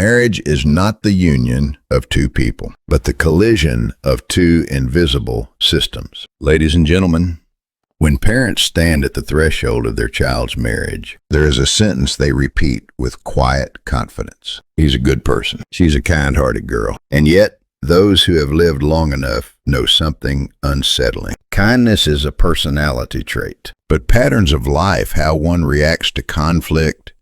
Marriage is not the union of two people, but the collision of two invisible systems. Ladies and gentlemen, when parents stand at the threshold of their child's marriage, there is a sentence they repeat with quiet confidence. He's a good person. She's a kind-hearted girl. And yet, those who have lived long enough know something unsettling. Kindness is a personality trait, but patterns of life, how one reacts to conflict,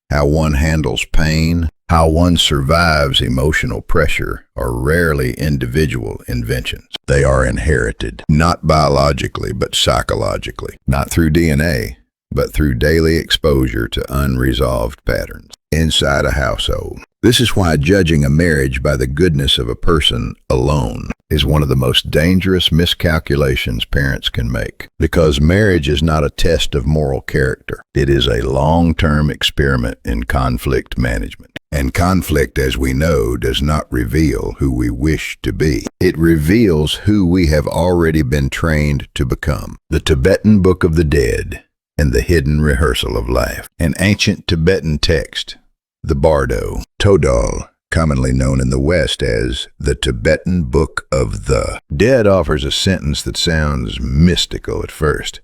how one handles pain, how one survives emotional pressure, are rarely individual inventions. They are inherited, not biologically, but psychologically. Not through DNA, but through daily exposure to unresolved patterns inside a household. This is why judging a marriage by the goodness of a person alone is one of the most dangerous miscalculations parents can make. Because marriage is not a test of moral character. It is a long-term experiment in conflict management. And conflict, as we know, does not reveal who we wish to be. It reveals who we have already been trained to become. The Tibetan Book of the Dead and the Hidden Rehearsal of Life. An ancient Tibetan text, the Bardo, Todal, commonly known in the West as the Tibetan Book of the Dead, offers a sentence that sounds mystical at first,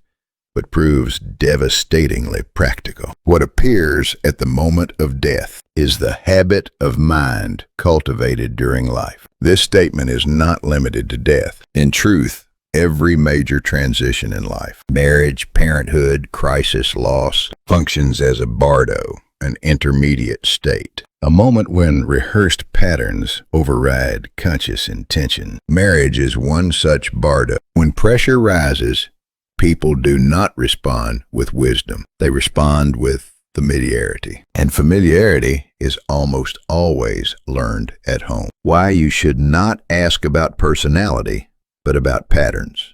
but proves devastatingly practical. What appears at the moment of death is the habit of mind cultivated during life. This statement is not limited to death. In truth, every major transition in life, marriage, parenthood, crisis, loss, functions as a bardo, an intermediate state. A moment when rehearsed patterns override conscious intention. Marriage is one such bardo. When pressure rises, people do not respond with wisdom. They respond with familiarity. And familiarity is almost always learned at home. Why you should not ask about personality, but about patterns.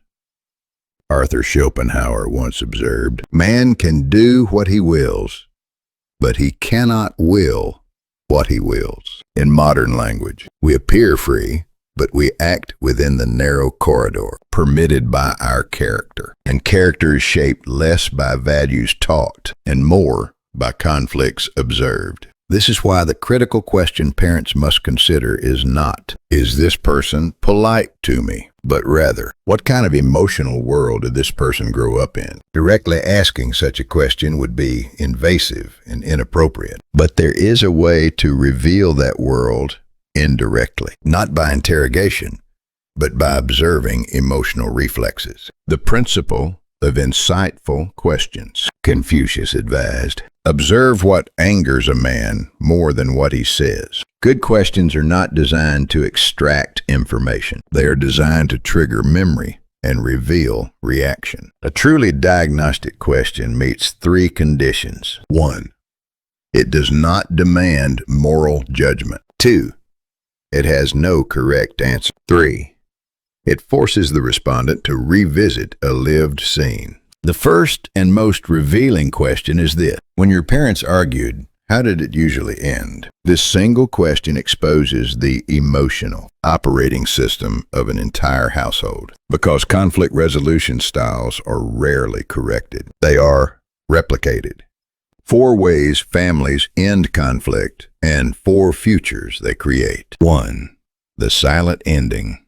Arthur Schopenhauer once observed, "Man can do what he wills, but he cannot will what he wills." In modern language, we appear free, but we act within the narrow corridor permitted by our character. And character is shaped less by values taught and more by conflicts observed. This is why the critical question parents must consider is not, is this person polite to me? But rather, what kind of emotional world did this person grow up in? Directly asking such a question would be invasive and inappropriate. But there is a way to reveal that world indirectly, not by interrogation, but by observing emotional reflexes. The principle of insightful questions. Confucius advised, observe what angers a man more than what he says. Good questions are not designed to extract information. They are designed to trigger memory and reveal reaction. A truly diagnostic question meets three conditions. 1. It does not demand moral judgment. 2. It has no correct answer. 3. It forces the respondent to revisit a lived scene. The first and most revealing question is this. When your parents argued, how did it usually end? This single question exposes the emotional operating system of an entire household. Because conflict resolution styles are rarely corrected. They are replicated. 4 ways families end conflict and 4 futures they create. 1. The silent ending.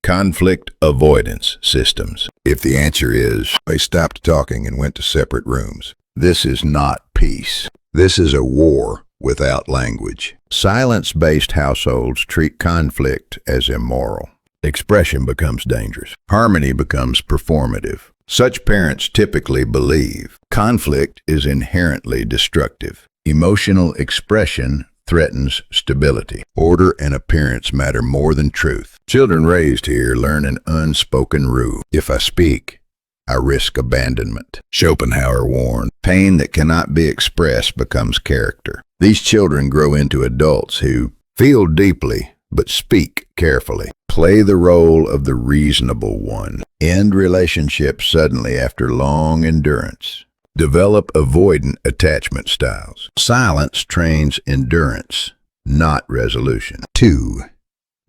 Conflict avoidance systems. If the answer is, they stopped talking and went to separate rooms, this is not peace. This is a war without language. Silence-based households treat conflict as immoral. Expression becomes dangerous. Harmony becomes performative. Such parents typically believe conflict is inherently destructive. Emotional expression threatens stability. Order and appearance matter more than truth. Children raised here learn an unspoken rule. If I speak, I risk abandonment. Schopenhauer warned, pain that cannot be expressed becomes character. These children grow into adults who feel deeply but speak carefully. Play the role of the reasonable one. End relationships suddenly after long endurance. Develop avoidant attachment styles. Silence trains endurance, not resolution. 2.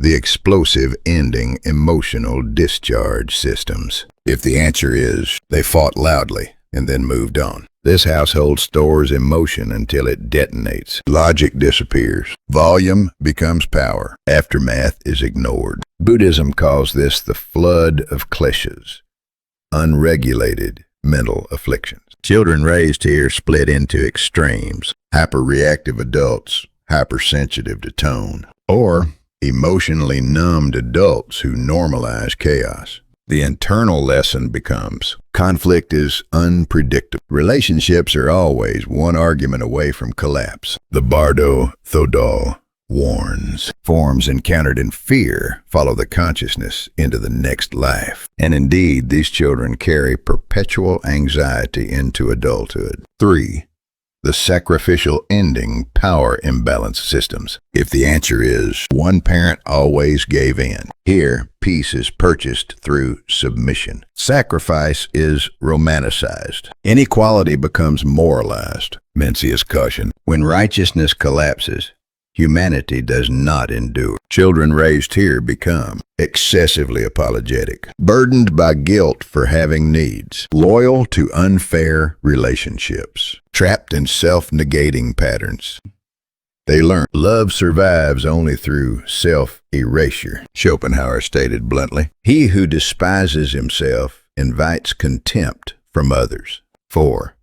The explosive ending emotional discharge systems. If the answer is, they fought loudly, and then moved on. This household stores emotion until it detonates. Logic disappears. Volume becomes power. Aftermath is ignored. Buddhism calls this the flood of kleshas, unregulated mental afflictions. Children raised here split into extremes: hyperreactive adults, hypersensitive to tone, or emotionally numbed adults who normalize chaos. The internal lesson becomes conflict is unpredictable. Relationships are always one argument away from collapse. The Bardo Thodol warns. Forms encountered in fear follow the consciousness into the next life. And indeed, these children carry perpetual anxiety into adulthood. 3. The sacrificial ending power imbalance systems. If the answer is one parent always gave in, here peace is purchased through submission. Sacrifice is romanticized. Inequality becomes moralized. Mencius caution. When righteousness collapses, humanity does not endure. Children raised here become excessively apologetic, burdened by guilt for having needs, loyal to unfair relationships, trapped in self-negating patterns. They learn love survives only through self-erasure. Schopenhauer stated bluntly, "He who despises himself invites contempt from others." 4.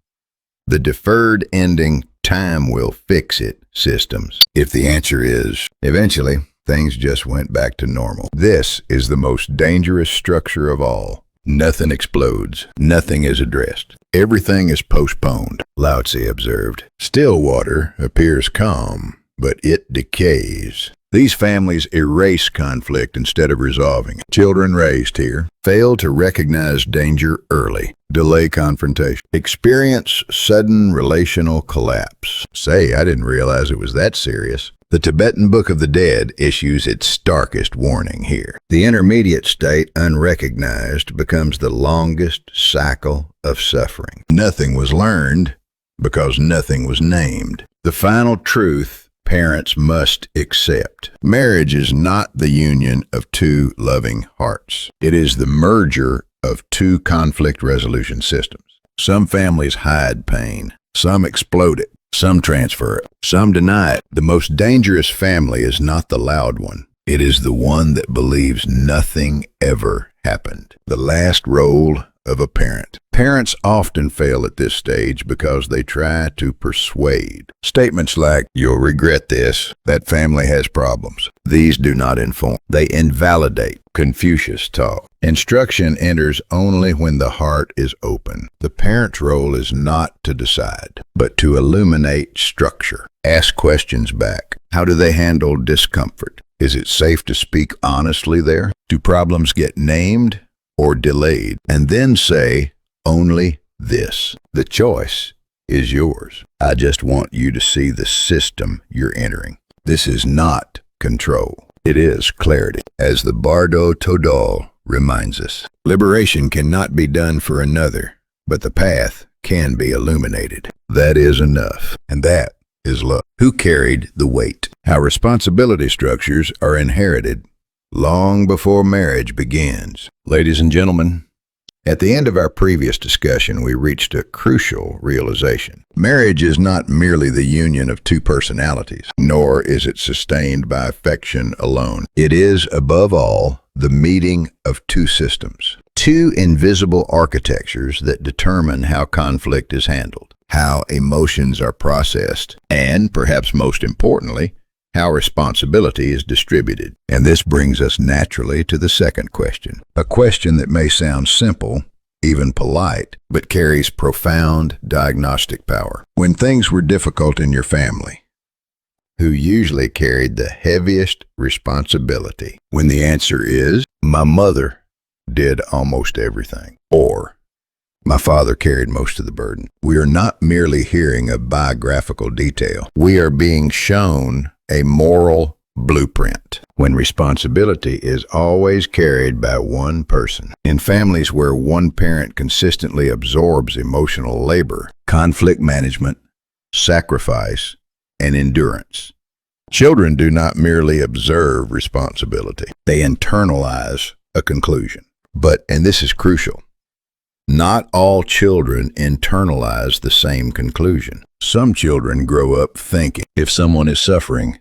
The deferred ending time will fix it systems. If the answer is eventually, things just went back to normal. This is the most dangerous structure of all. Nothing explodes. Nothing is addressed. Everything is postponed. Lao Tzu observed, "Still water appears calm, but it decays." These families erase conflict instead of resolving it. Children raised here fail to recognize danger early, delay confrontation, experience sudden relational collapse. Say, I didn't realize it was that serious. The Tibetan Book of the Dead issues its starkest warning here. The intermediate state, unrecognized, becomes the longest cycle of suffering. Nothing was learned because nothing was named. The final truth parents must accept. Marriage is not the union of two loving hearts. It is the merger of two conflict resolution systems. Some families hide pain. Some explode it. Some transfer it. Some deny it. The most dangerous family is not the loud one. It is the one that believes nothing ever happened. The last role of a parent. Parents often fail at this stage because they try to persuade. Statements like, "You'll regret this," "That family has problems." These do not inform. They invalidate. Confucius taught, instruction enters only when the heart is open. The parent's role is not to decide, but to illuminate structure. Ask questions back. How do they handle discomfort? Is it safe to speak honestly there? Do problems get named or delayed? And then say only this. The choice is yours. I just want you to see the system you're entering. This is not control. It is clarity. As the Bardo Thodol reminds us, liberation cannot be done for another, but the path can be illuminated. That is enough. And that is love. Who carried the weight? How responsibility structures are inherited long before marriage begins. Ladies and gentlemen, at the end of our previous discussion, we reached a crucial realization. Marriage is not merely the union of two personalities, nor is it sustained by affection alone. It is, above all, the meeting of two systems, two invisible architectures that determine how conflict is handled, how emotions are processed, and, perhaps most importantly, how responsibility is distributed. And this brings us naturally to the second question, a question that may sound simple, even polite, but carries profound diagnostic power. When things were difficult in your family, who usually carried the heaviest responsibility? When the answer is, my mother did almost everything, or my father carried most of the burden. We are not merely hearing a biographical detail. We are being shown a moral blueprint when responsibility is always carried by one person. In families where one parent consistently absorbs emotional labor, conflict management, sacrifice, and endurance, children do not merely observe responsibility. They internalize a conclusion. But, and this is crucial, Not all children internalize the same conclusion. Some children grow up thinking, if someone is suffering,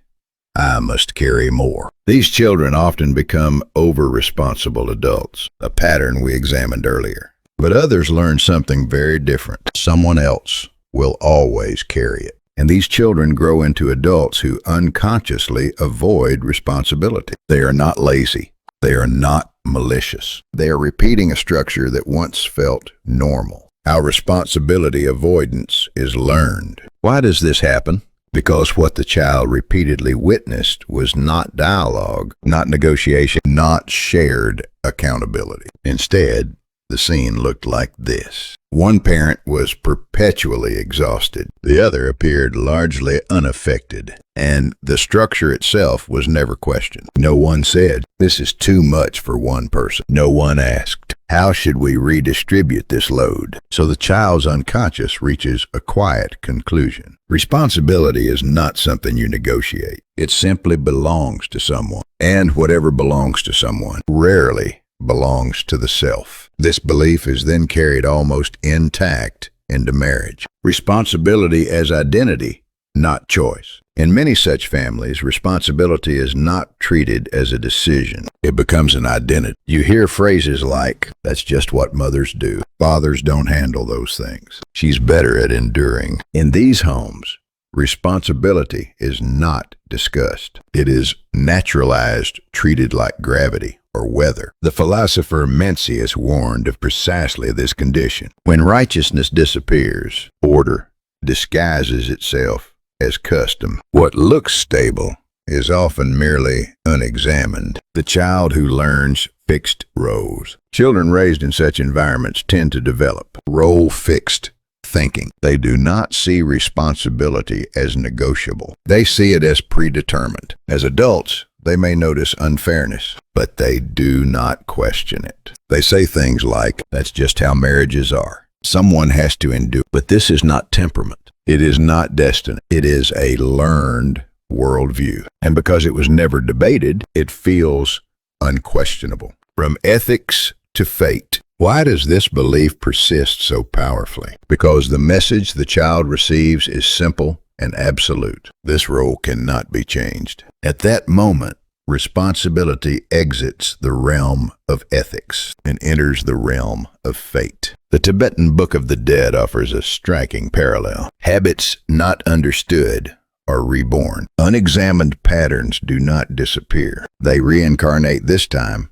I must carry more. These children often become over-responsible adults, a pattern we examined earlier. But others learn something very different. Someone else will always carry it. And these children grow into adults who unconsciously avoid responsibility. They are not lazy. They are not malicious. They are repeating a structure that once felt normal. Our responsibility avoidance is learned. Why does this happen? Because what the child repeatedly witnessed was not dialogue, not negotiation, not shared accountability. Instead, the scene looked like this. One parent was perpetually exhausted. The other appeared largely unaffected, and the structure itself was never questioned. No one said, "This is too much for one person." No one asked, "How should we redistribute this load?" So the child's unconscious reaches a quiet conclusion. Responsibility is not something you negotiate. It simply belongs to someone. And whatever belongs to someone rarely belongs to the self. This belief is then carried almost intact into marriage. Responsibility as identity, not choice. In many such families, responsibility is not treated as a decision. It becomes an identity. You hear phrases like, "That's just what mothers do. Fathers don't handle those things. She's better at enduring." In these homes, responsibility is not discussed. It is naturalized, treated like gravity or weather. The philosopher Mencius warned of precisely this condition. When righteousness disappears, order disguises itself as custom. What looks stable is often merely unexamined. The child who learns fixed roles. Children raised in such environments tend to develop role-fixed thinking. They do not see responsibility as negotiable. They see it as predetermined. As adults, they may notice unfairness, but they do not question it. They say things like, "That's just how marriages are. Someone has to endure." But this is not temperament. It is not destiny. It is a learned worldview. And because it was never debated, it feels unquestionable. From ethics to fate. Why does this belief persist so powerfully? Because the message the child receives is simple and absolute. This role cannot be changed. At that moment, responsibility exits the realm of ethics and enters the realm of fate. The Tibetan Book of the Dead offers a striking parallel. Habits not understood are reborn. Unexamined patterns do not disappear. They reincarnate, this time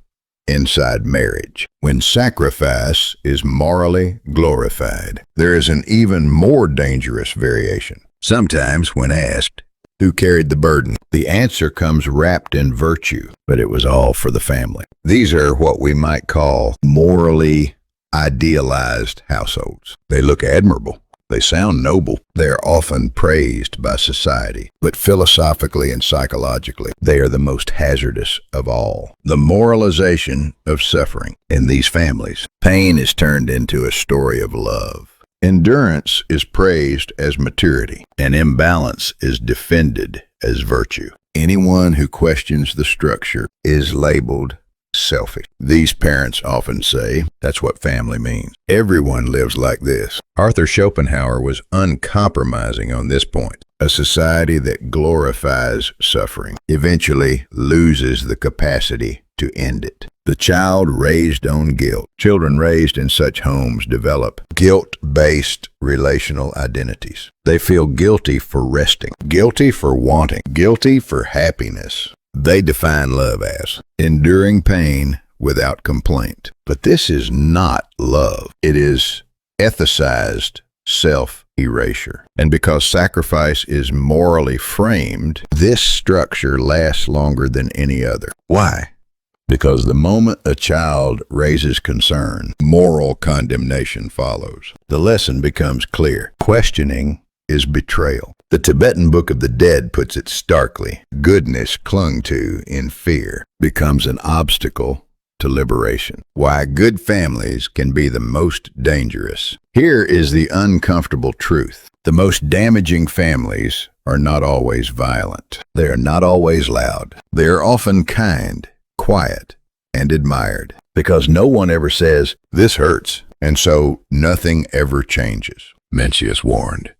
inside marriage. When sacrifice is morally glorified, there is an even more dangerous variation. Sometimes, when asked, "Who carried the burden?" the answer comes wrapped in virtue, but it was all for the family. These are what we might call morally idealized households. They look admirable. They sound noble. They are often praised by society, but philosophically and psychologically, they are the most hazardous of all. The moralization of suffering. In these families, pain is turned into a story of love. Endurance is praised as maturity, and imbalance is defended as virtue. Anyone who questions the structure is labeled selfish. These parents often say, "That's what family means. Everyone lives like this." Arthur Schopenhauer was uncompromising on this point. A society that glorifies suffering eventually loses the capacity to end it. The child raised on guilt. Children raised in such homes develop guilt-based relational identities. They feel guilty for resting, guilty for wanting, guilty for happiness. They define love as enduring pain without complaint. But this is not love. It is ethicized self-erasure. And because sacrifice is morally framed, this structure lasts longer than any other. Why? Because the moment a child raises concern, moral condemnation follows. The lesson becomes clear. Questioning is betrayal. The Tibetan Book of the Dead puts it starkly. Goodness clung to in fear becomes an obstacle to liberation. Why good families can be the most dangerous. Here is the uncomfortable truth. The most damaging families are not always violent. They are not always loud. They are often kind, quiet, and admired. Because no one ever says, "This hurts." and so nothing ever changes. Mencius warned.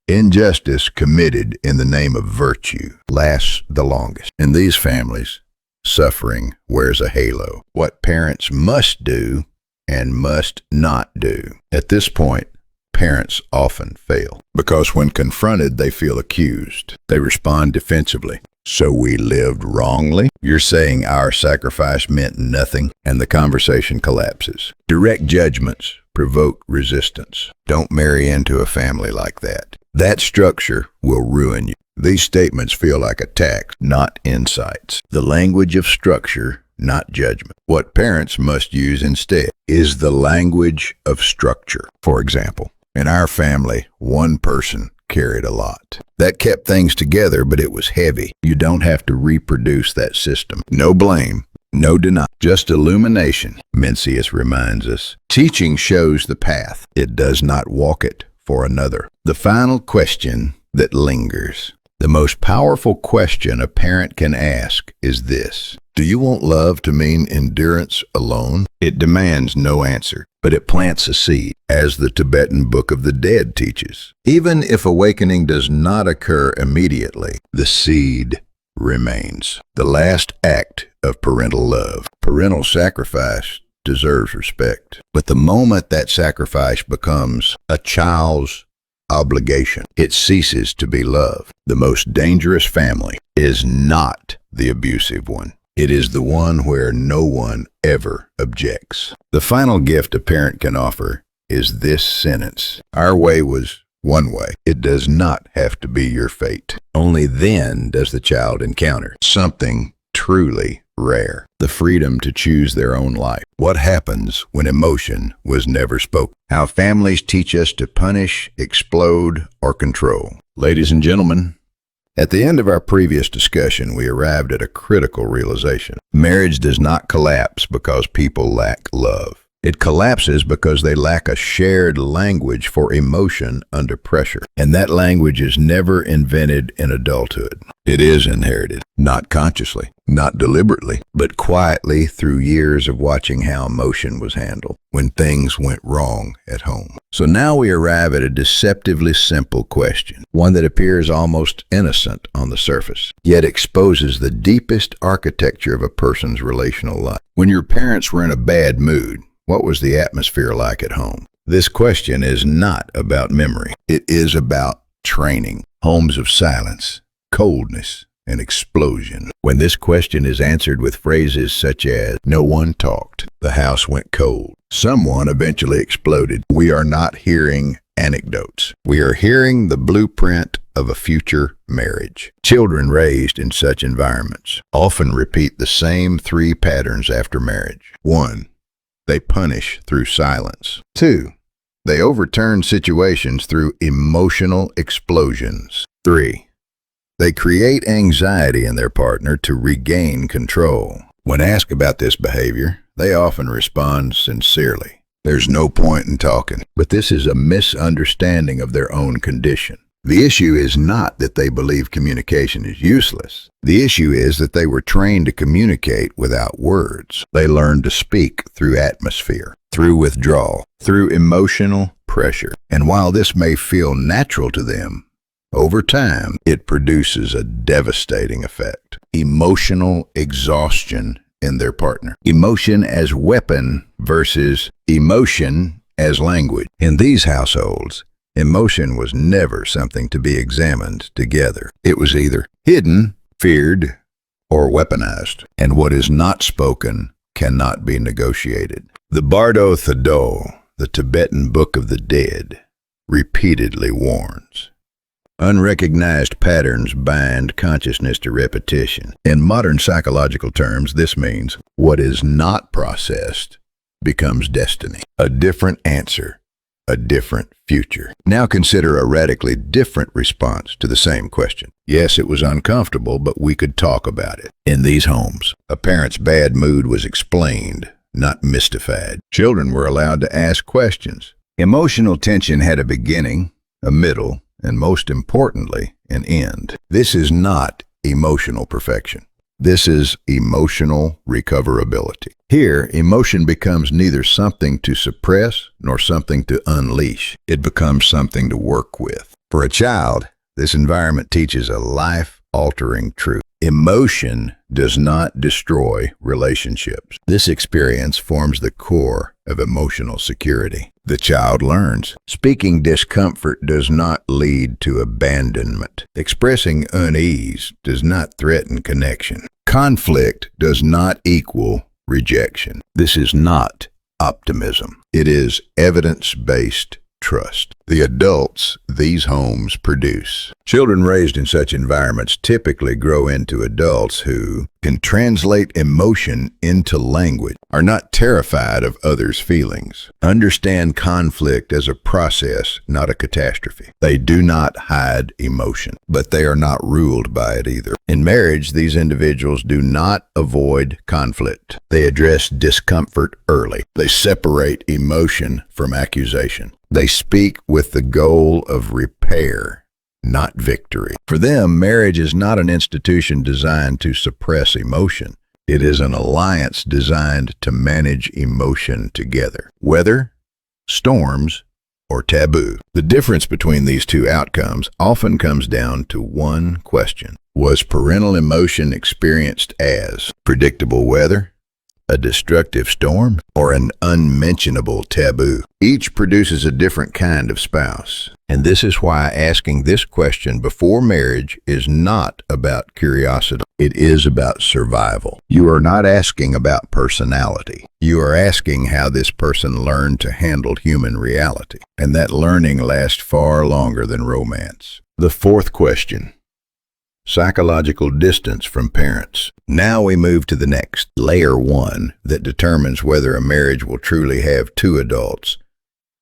Injustice committed in the name of virtue lasts the longest. In these families, suffering wears a halo. What parents must do and must not do. At this point, parents often fail because when confronted, they feel accused. They respond defensively. So we lived wrongly? You're saying our sacrifice meant nothing, and the conversation collapses. Direct judgments provoke resistance. Don't marry into a family like that. That structure will ruin you. These statements feel like attacks, not insights. The language of structure, not judgment. What parents must use instead is the language of structure. For example, in our family, one person carried a lot. That kept things together, but it was heavy. You don't have to reproduce that system. No blame, no denial, just illumination. Mencius reminds us, teaching shows the path. It does not walk it for another. The final question that lingers. The most powerful question a parent can ask is this: do you want love to mean endurance alone? It demands no answer, but it plants a seed, as the Tibetan Book of the Dead teaches. Even if awakening does not occur immediately, the seed remains. The last act of parental love. Parental sacrifice deserves respect. But the moment that sacrifice becomes a child's obligation, it ceases to be love. The most dangerous family is not the abusive one. It is the one where no one ever objects. The final gift a parent can offer is this sentence: our way was one way. It does not have to be your fate. Only then does the child encounter something truly rare: the freedom to choose their own life. What happens when emotion was never spoken? How families teach us to punish, explode, or control. Ladies and gentlemen, at the end of our previous discussion, we arrived at a critical realization. Marriage does not collapse because people lack love. It collapses because they lack a shared language for emotion under pressure. And that language is never invented in adulthood. It is inherited, not consciously, not deliberately, but quietly through years of watching how emotion was handled when things went wrong at home. So now we arrive at a deceptively simple question, one that appears almost innocent on the surface, yet exposes the deepest architecture of a person's relational life. When your parents were in a bad mood, what was the atmosphere like at home? This question is not about memory. It is about training. Homes of silence, coldness, and explosion. When this question is answered with phrases such as, no one talked, the house went cold, someone eventually exploded, we are not hearing anecdotes. We are hearing the blueprint of a future marriage. Children raised in such environments often repeat the same three patterns after marriage. 1. They punish through silence. 2. They overturn situations through emotional explosions. 3. They create anxiety in their partner to regain control. When asked about this behavior, they often respond sincerely. There's no point in talking, but this is a misunderstanding of their own condition. The issue is not that they believe communication is useless. The issue is that they were trained to communicate without words. They learned to speak through atmosphere, through withdrawal, through emotional pressure. And while this may feel natural to them, over time, it produces a devastating effect. Emotional exhaustion in their partner. Emotion as weapon versus emotion as language. In these households, emotion was never something to be examined together. It was either hidden, feared, or weaponized. And what is not spoken cannot be negotiated. The Bardo Thado, the Tibetan Book of the Dead, repeatedly warns. Unrecognized patterns bind consciousness to repetition. In modern psychological terms, this means what is not processed becomes destiny. A different answer, a different future. Now consider a radically different response to the same question. Yes, it was uncomfortable, but we could talk about it. In these homes, a parent's bad mood was explained, not mystified. Children were allowed to ask questions. Emotional tension had a beginning, a middle, and most importantly, an end. This is not emotional perfection. This is emotional recoverability. Here, emotion becomes neither something to suppress nor something to unleash. It becomes something to work with. For a child, this environment teaches a life-altering truth. Emotion does not destroy relationships. This experience forms the core of emotional security. The child learns. Speaking discomfort does not lead to abandonment. Expressing unease does not threaten connection. Conflict does not equal rejection. This is not optimism. It is evidence-based trust. The adults these homes produce. Children raised in such environments typically grow into adults who can translate emotion into language, are not terrified of others' feelings, understand conflict as a process, not a catastrophe. They do not hide emotion, but they are not ruled by it either. In marriage, these individuals do not avoid conflict. They address discomfort early. They separate emotion from accusation. They speak with the goal of repair, not victory. For them, marriage is not an institution designed to suppress emotion. It is an alliance designed to manage emotion together, whether storms or taboo. The difference between these two outcomes often comes down to one question. Was parental emotion experienced as predictable weather, a destructive storm, or an unmentionable taboo? Each produces a different kind of spouse. And this is why asking this question before marriage is not about curiosity. It is about survival. You are not asking about personality. You are asking how this person learned to handle human reality. And that learning lasts far longer than romance. The fourth question. Psychological distance from parents. Now we move to the next, layer one, that determines whether a marriage will truly have two adults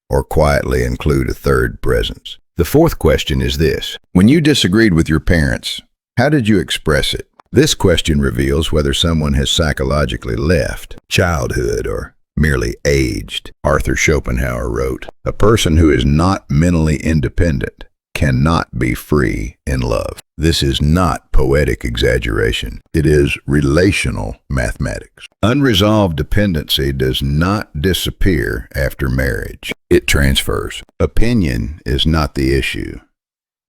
or quietly include a third presence. The fourth question is this. When you disagreed with your parents, how did you express it? This question reveals whether someone has psychologically left childhood or merely aged. Arthur Schopenhauer wrote, "A person who is not mentally independent cannot be free in love." This is not poetic exaggeration. It is relational mathematics. Unresolved dependency does not disappear after marriage. It transfers. Opinion is not the issue.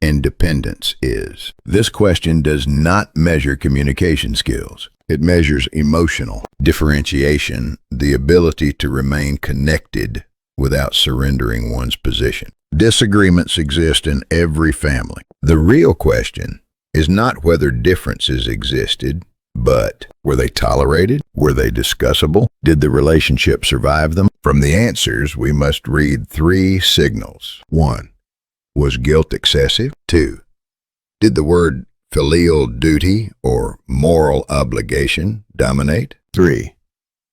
Independence is. This question does not measure communication skills. It measures emotional differentiation, the ability to remain connected without surrendering one's position. Disagreements exist in every family. The real question is not whether differences existed, but were they tolerated? Were they discussable? Did the relationship survive them? From the answers, we must read three signals. 1. Was guilt excessive? 2. Did the word filial duty or moral obligation dominate? 3.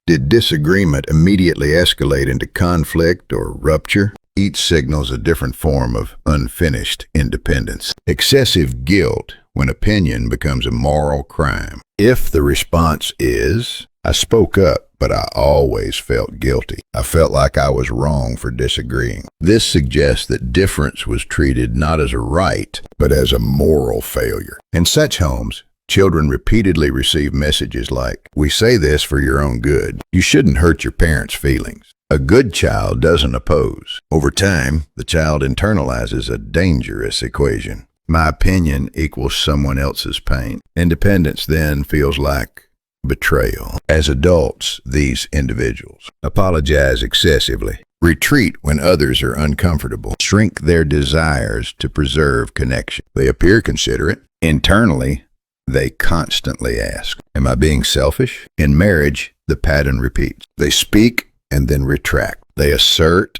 Did disagreement immediately escalate into conflict or rupture? Each signals a different form of unfinished independence. Excessive guilt when opinion becomes a moral crime. If the response is, "I spoke up, but I always felt guilty. I felt like I was wrong for disagreeing." This suggests that difference was treated not as a right, but as a moral failure. In such homes, children repeatedly receive messages like, "We say this for your own good. You shouldn't hurt your parents' feelings." A good child doesn't oppose. Over time, the child internalizes a dangerous equation. My opinion equals someone else's pain. Independence then feels like betrayal. As adults, these individuals apologize excessively, retreat when others are uncomfortable, shrink their desires to preserve connection. They appear considerate. Internally, they constantly ask, "Am I being selfish?" In marriage, the pattern repeats. They speak and then retract. They assert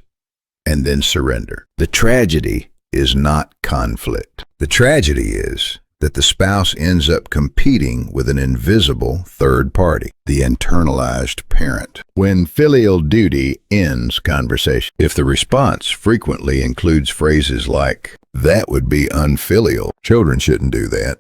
and then surrender. The tragedy is not conflict. The tragedy is that the spouse ends up competing with an invisible third party, the internalized parent. When filial duty ends conversation, if the response frequently includes phrases like, "That would be unfilial, children shouldn't do that,"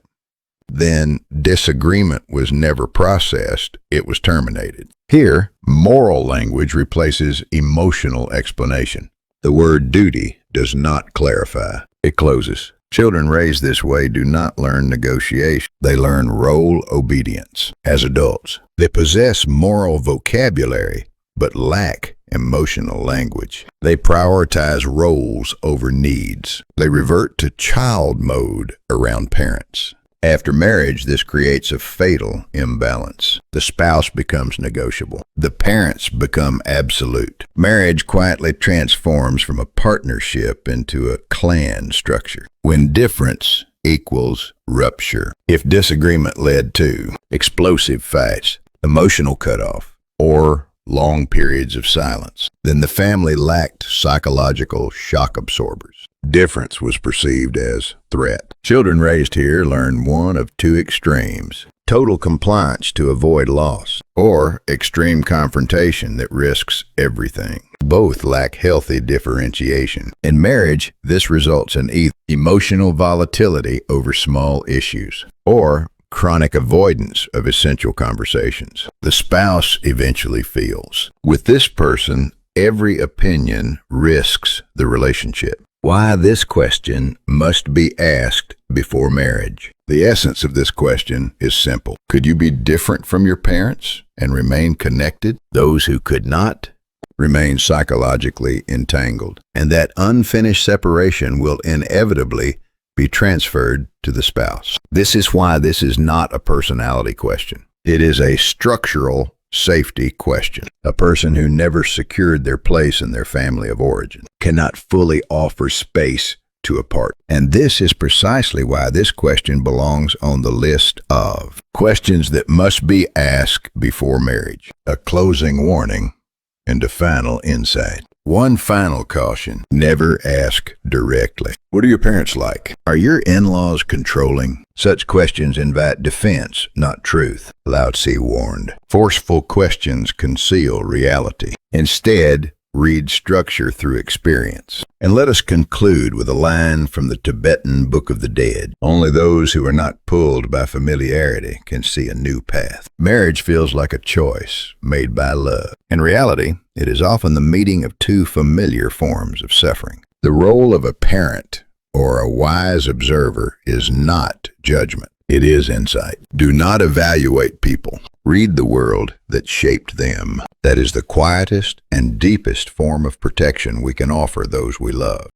then disagreement was never processed, it was terminated. Here, moral language replaces emotional explanation. The word duty does not clarify, it closes. Children raised this way do not learn negotiation. They learn role obedience. As adults, they possess moral vocabulary but lack emotional language. They prioritize roles over needs. They revert to child mode around parents. After marriage, this creates a fatal imbalance. The spouse becomes negotiable. The parents become absolute. Marriage quietly transforms from a partnership into a clan structure, when difference equals rupture. If disagreement led to explosive fights, emotional cutoff, or long periods of silence, then the family lacked psychological shock absorbers. Difference was perceived as threat. Children raised here learn one of two extremes: total compliance to avoid loss, or extreme confrontation that risks everything. Both lack healthy differentiation. In marriage, this results in either emotional volatility over small issues, or chronic avoidance of essential conversations. The spouse eventually feels, with this person, every opinion risks the relationship. Why this question must be asked before marriage. The essence of this question is simple. Could you be different from your parents and remain connected? Those who could not remain psychologically entangled, and that unfinished separation will inevitably be transferred to the spouse. This is why this is not a personality question. It is a structural safety question. A person who never secured their place in their family of origin cannot fully offer space to a partner. And this is precisely why this question belongs on the list of questions that must be asked before marriage. A closing warning and a final insight. One final caution: never ask directly. What are your parents like? Are your in-laws controlling? Such questions invite defense, not truth. Lao Tzu warned. Forceful questions conceal reality. Instead, read structure through experience. And let us conclude with a line from the Tibetan Book of the Dead. Only those who are not pulled by familiarity can see a new path. Marriage feels like a choice made by love. In reality, it is often the meeting of two familiar forms of suffering. The role of a parent or a wise observer is not judgment. It is insight. Do not evaluate people. Read the world that shaped them. That is the quietest and deepest form of protection we can offer those we love.